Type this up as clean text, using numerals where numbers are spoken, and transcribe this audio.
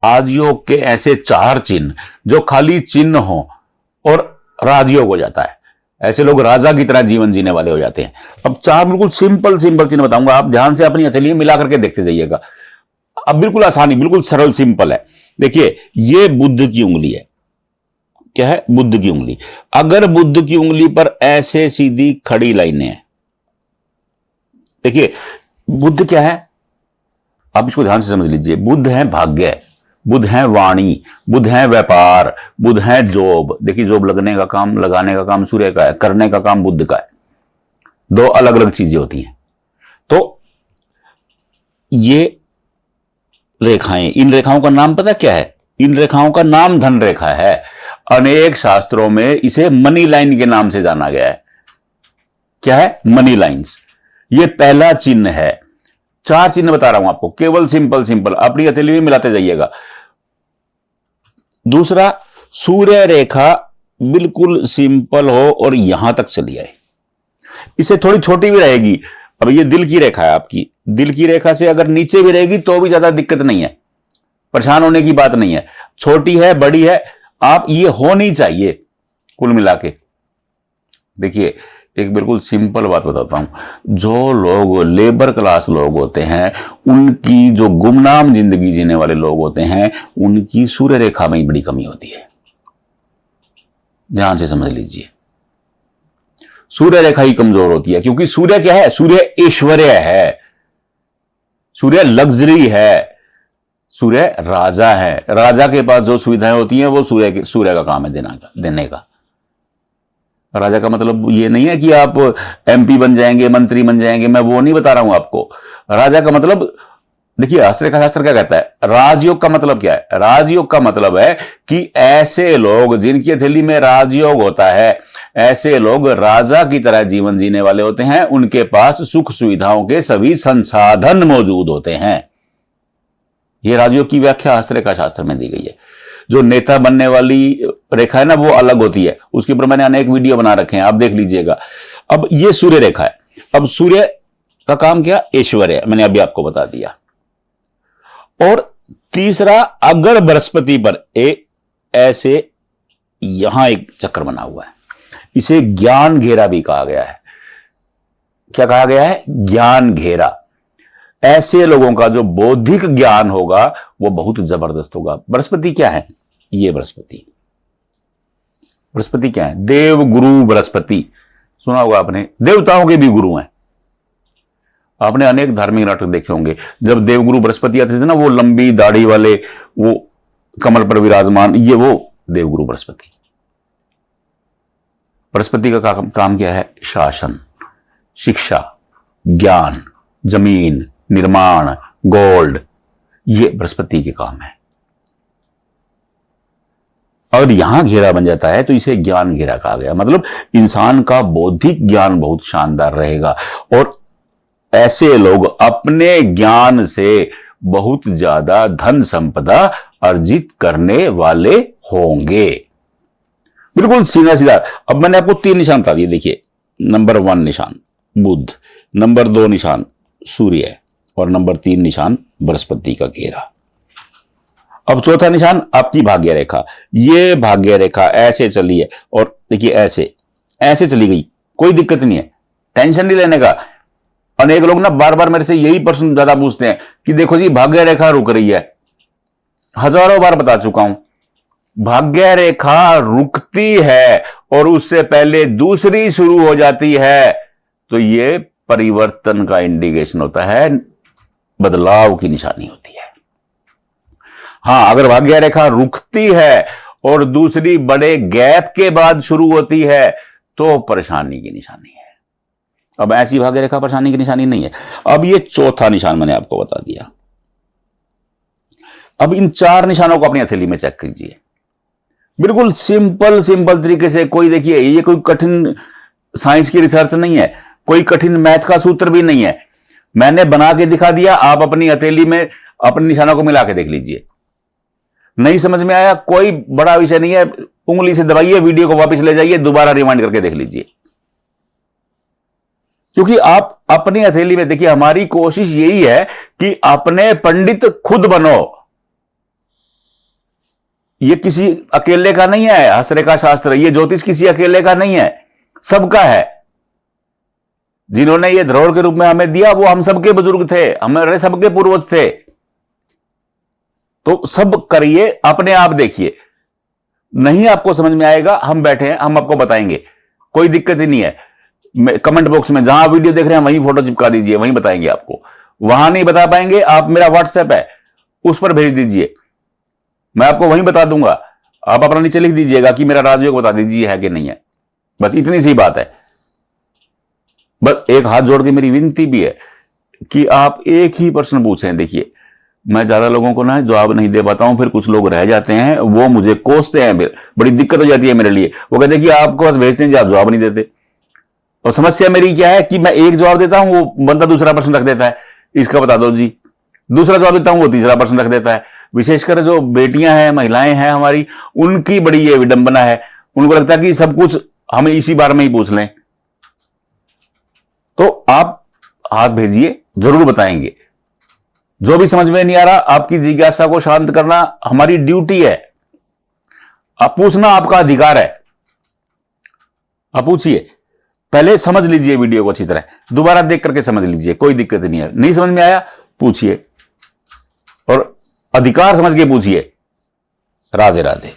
राजयोग के ऐसे 4 चिन्ह जो खाली चिन्ह हो और राजयोग हो जाता है, ऐसे लोग राजा की तरह जीवन जीने वाले हो जाते हैं। अब 4 बिल्कुल सिंपल सिंपल चिन्ह बताऊंगा, आप ध्यान से अपनी हथेली में मिला करके देखते जाइएगा। अब बिल्कुल आसानी, बिल्कुल सरल सिंपल है। देखिए, ये बुद्ध की उंगली है। क्या है? बुद्ध की उंगली। अगर बुद्ध की उंगली पर ऐसे सीधी खड़ी लाइनें हैं, देखिए बुद्ध क्या है, आप इसको ध्यान से समझ लीजिए। बुद्ध है भाग्य, बुद्ध है वाणी, बुद्ध है व्यापार, बुद्ध है जॉब। देखिए, जॉब लगने का काम, लगाने का काम सूर्य का है, करने का काम बुद्ध का है। 2 अलग अलग चीजें होती हैं। तो ये रेखाएं, इन रेखाओं का नाम पता क्या है? इन रेखाओं का नाम धन रेखा है। अनेक शास्त्रों में इसे मनी लाइन के नाम से जाना गया है। क्या है? Money lines. ये पहला चिन्ह है। 4 चिन्ह बता रहा हूं आपको, केवल सिंपल सिंपल, अपनी हथेली में मिलाते जाइएगा। दूसरा, सूर्य रेखा बिल्कुल सिंपल हो और यहां तक चली आए। इसे थोड़ी छोटी भी रहेगी। अब ये दिल की रेखा है आपकी, दिल की रेखा से अगर नीचे भी रहेगी तो भी ज्यादा दिक्कत नहीं है, परेशान होने की बात नहीं है। छोटी है, बड़ी है, आप ये होनी चाहिए कुल मिला के। देखिए, एक बिल्कुल सिंपल बात बताता हूं, जो लोग लेबर क्लास लोग होते हैं, उनकी जो गुमनाम जिंदगी जीने वाले लोग होते हैं, उनकी सूर्य रेखा में ही बड़ी कमी होती है। ध्यान से समझ लीजिए, सूर्य रेखा ही कमजोर होती है। क्योंकि सूर्य क्या है? सूर्य ऐश्वर्य है, सूर्य लग्जरी है, सूर्य राजा है। राजा के पास जो सुविधाएं होती हैं वो सूर्य का काम है देने का। राजा का मतलब ये नहीं है कि आप एमपी बन जाएंगे, मंत्री बन जाएंगे, मैं वो नहीं बता रहा हूं आपको। राजा का मतलब, देखिए हस्तरेखा शास्त्र क्या कहता है, राजयोग का मतलब क्या है? राजयोग का मतलब है कि ऐसे लोग जिनकी हथेली में राजयोग होता है, ऐसे लोग राजा की तरह जीवन जीने वाले होते हैं। उनके पास सुख सुविधाओं के सभी संसाधन मौजूद होते हैं। यह राजयोग की व्याख्या हस्तरेखा शास्त्र में दी गई है। जो नेता बनने वाली रेखा है ना, वो अलग होती है, उसके ऊपर मैंने अनेक वीडियो बना रखे हैं, आप देख लीजिएगा। अब ये सूर्य रेखा है। अब सूर्य का काम क्या? ऐश्वर्य, मैंने अभी आपको बता दिया। और तीसरा, अगर बृहस्पति पर ऐसे यहां एक चक्र बना हुआ है, इसे ज्ञान घेरा भी कहा गया है। क्या कहा गया है? ज्ञान घेरा। ऐसे लोगों का जो बौद्धिक ज्ञान होगा वो बहुत जबरदस्त होगा। बृहस्पति क्या है? ये बृहस्पति क्या है? देव गुरु बृहस्पति, सुना होगा आपने, देवताओं के भी गुरु हैं। आपने अनेक धार्मिक नाटक देखे होंगे, जब देवगुरु बृहस्पति आते थे ना, वो लंबी दाढ़ी वाले, वो कमल पर विराजमान, ये वो देवगुरु बृहस्पति। बृहस्पति का काम क्या है? शासन, शिक्षा, ज्ञान, जमीन, निर्माण, गोल्ड, ये बृहस्पति के काम है। और यहां घेरा बन जाता है तो इसे ज्ञान घेरा कहा गया। मतलब इंसान का बौद्धिक ज्ञान बहुत शानदार रहेगा और ऐसे लोग अपने ज्ञान से बहुत ज्यादा धन संपदा अर्जित करने वाले होंगे। बिल्कुल सीधा सीधा। अब मैंने आपको 3 निशान बता दिए। देखिए, नंबर 1 निशान बुध, नंबर 2 निशान सूर्य और नंबर 3 निशान बृहस्पति का घेरा। अब चौथा निशान आपकी भाग्य रेखा। ये भाग्य रेखा ऐसे चली है और देखिए ऐसे चली गई, कोई दिक्कत नहीं है, टेंशन नहीं लेने का। अनेक लोग ना बार बार मेरे से यही प्रश्न ज्यादा पूछते हैं कि देखो जी भाग्य रेखा रुक रही है। हजारों बार बता चुका हूं, भाग्य रेखा रुकती है और उससे पहले दूसरी शुरू हो जाती है, तो ये परिवर्तन का इंडिकेशन होता है, बदलाव की निशानी होती है। हां, अगर भाग्य रेखा रुकती है और दूसरी बड़े गैप के बाद शुरू होती है तो परेशानी की निशानी है। अब ऐसी भाग्य रेखा परेशानी की निशानी नहीं है। अब ये चौथा निशान मैंने आपको बता दिया। अब इन 4 निशानों को अपनी हथेली में चेक कीजिए, बिल्कुल सिंपल सिंपल तरीके से। कोई देखिए, ये कोई कठिन साइंस की रिसर्च नहीं है, कोई कठिन मैथ का सूत्र भी नहीं है, मैंने बना के दिखा दिया। आप अपनी हथेली में अपने निशानों को मिला के देख लीजिए। नहीं समझ में आया, कोई बड़ा विषय नहीं है, उंगली से दबाइए, वीडियो को वापस ले जाइए, दोबारा रिवाइंड करके देख लीजिए। क्योंकि आप अपनी हथेली में देखिए, हमारी कोशिश यही है कि अपने पंडित खुद बनो। ये किसी अकेले का नहीं है हस्तरेखा शास्त्र, ये ज्योतिष किसी अकेले का नहीं है, सबका है। जिन्होंने ये धरोहर के रूप में हमें दिया वो हम सबके बुजुर्ग थे, हमारे सबके पूर्वज थे। तो सब करिए, अपने आप देखिए। नहीं आपको समझ में आएगा, हम बैठे हैं, हम आपको बताएंगे, कोई दिक्कत ही नहीं है। कमेंट बॉक्स में जहां वीडियो देख रहे हैं वहीं फोटो चिपका दीजिए, वहीं बताएंगे आपको। वहां नहीं बता पाएंगे, आप मेरा व्हाट्सएप है उस पर भेज दीजिए, मैं आपको वहीं बता दूंगा। आप अपना नीचे लिख दीजिएगा कि मेरा राजयोग बता दीजिए है कि नहीं है, बस इतनी सी बात है। बस एक हाथ जोड़ के मेरी विनती भी है कि आप एक ही प्रश्न पूछें। देखिए मैं ज्यादा लोगों को ना जवाब नहीं दे पाता हूं, फिर कुछ लोग रह जाते हैं, वो मुझे कोसते हैं, फिर बड़ी दिक्कत हो जाती है मेरे लिए। वो कहते हैं कि आपको बस भेजते हैं, आप जवाब नहीं देते। और समस्या मेरी क्या है कि मैं एक जवाब देता हूं, वो बंदा दूसरा प्रश्न रख देता है, इसका बता दो जी। दूसरा जवाब देता हूं, वो तीसरा प्रश्न रख देता है। विशेषकर जो बेटियां हैं, महिलाएं हैं हमारी, उनकी बड़ी ये विडंबना है। उनको लगता है कि सब कुछ हम इसी बार में ही पूछ लें। तो आप हाथ भेजिए, जरूर बताएंगे। जो भी समझ में नहीं आ रहा, आपकी जिज्ञासा को शांत करना हमारी ड्यूटी है। आप पूछना आपका अधिकार है, आप पूछिए। पहले समझ लीजिए वीडियो को अच्छी तरह, दोबारा देख करके समझ लीजिए, कोई दिक्कत नहीं है। नहीं समझ में आया पूछिए, और अधिकार समझ के पूछिए। राधे राधे।